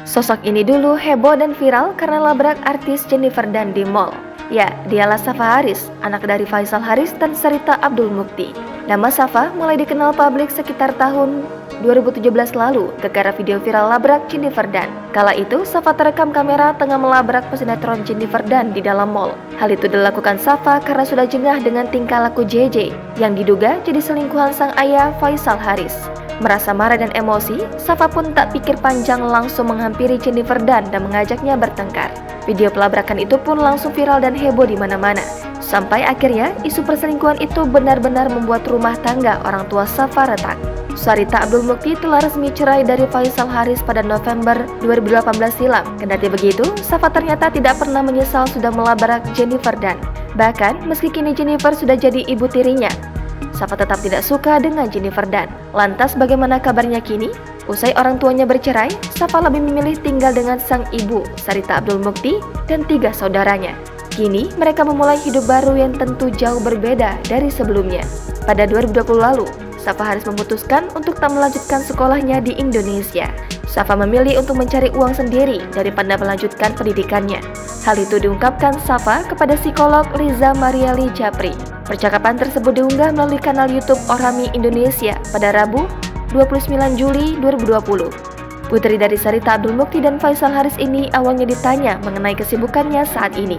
Sosok ini dulu heboh dan viral karena labrak artis Jennifer Dunn di mall. Ya, dialah Safa Haris, anak dari Faisal Haris dan Sarita Abdul Mukti. Nama Safa mulai dikenal publik sekitar tahun 2017 lalu gara-gara video viral labrak Jennifer Dunn. Kala itu, Safa terekam kamera tengah melabrak pesinetron Jennifer Dunn di dalam mall. Hal itu dilakukan Safa karena sudah jengah dengan tingkah laku JJ yang diduga jadi selingkuhan sang ayah Faisal Haris. Merasa marah dan emosi, Safa pun tak pikir panjang langsung menghampiri Jennifer Dunn dan mengajaknya bertengkar. Video pelabrakan itu pun langsung viral dan heboh di mana-mana. Sampai akhirnya isu perselingkuhan itu benar-benar membuat rumah tangga orang tua Safa retak. Sarita Abdul Mukti telah resmi cerai dari Faisal Haris pada November 2018 silam. Kendati begitu, Safa ternyata tidak pernah menyesal sudah melabrak Jennifer Dunn. Bahkan, meski kini Jennifer sudah jadi ibu tirinya, Safa tetap tidak suka dengan Jennifer Dunn. Lantas bagaimana kabarnya kini? Usai orang tuanya bercerai, Safa lebih memilih tinggal dengan sang ibu, Sarita Abdul Mukti, dan 3 saudaranya. Kini, mereka memulai hidup baru yang tentu jauh berbeda dari sebelumnya. Pada 2020 lalu, Safa Haris memutuskan untuk tak melanjutkan sekolahnya di Indonesia. Safa memilih untuk mencari uang sendiri daripada melanjutkan pendidikannya. Hal itu diungkapkan Safa kepada psikolog Liza Mariali Japri. Percakapan tersebut diunggah melalui kanal YouTube Orami Indonesia pada Rabu 29 Juli 2020. Putri dari Sarita Abdul Mukti dan Faisal Haris ini awalnya ditanya mengenai kesibukannya saat ini.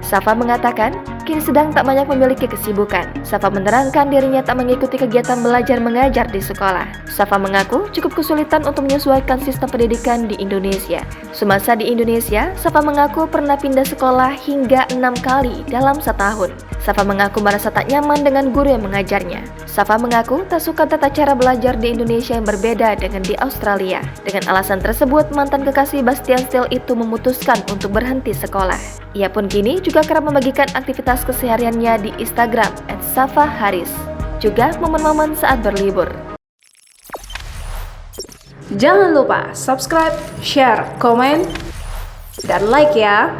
Safa mengatakan, kini sedang tak banyak memiliki kesibukan. Safa menerangkan dirinya tak mengikuti kegiatan belajar mengajar di sekolah. Safa mengaku cukup kesulitan untuk menyesuaikan sistem pendidikan di Indonesia. Semasa di Indonesia, Safa mengaku pernah pindah sekolah hingga 6 kali dalam setahun. Safa mengaku merasa tak nyaman dengan guru yang mengajarnya. Safa mengaku tak suka tata cara belajar di Indonesia yang berbeda dengan di Australia. Dengan alasan tersebut, mantan kekasih Bastian Steele itu memutuskan untuk berhenti sekolah. Ia pun kini juga kerap membagikan aktivitas kesehariannya di Instagram @safaharis, juga momen-momen saat berlibur. Jangan lupa subscribe, share, komen, dan like ya!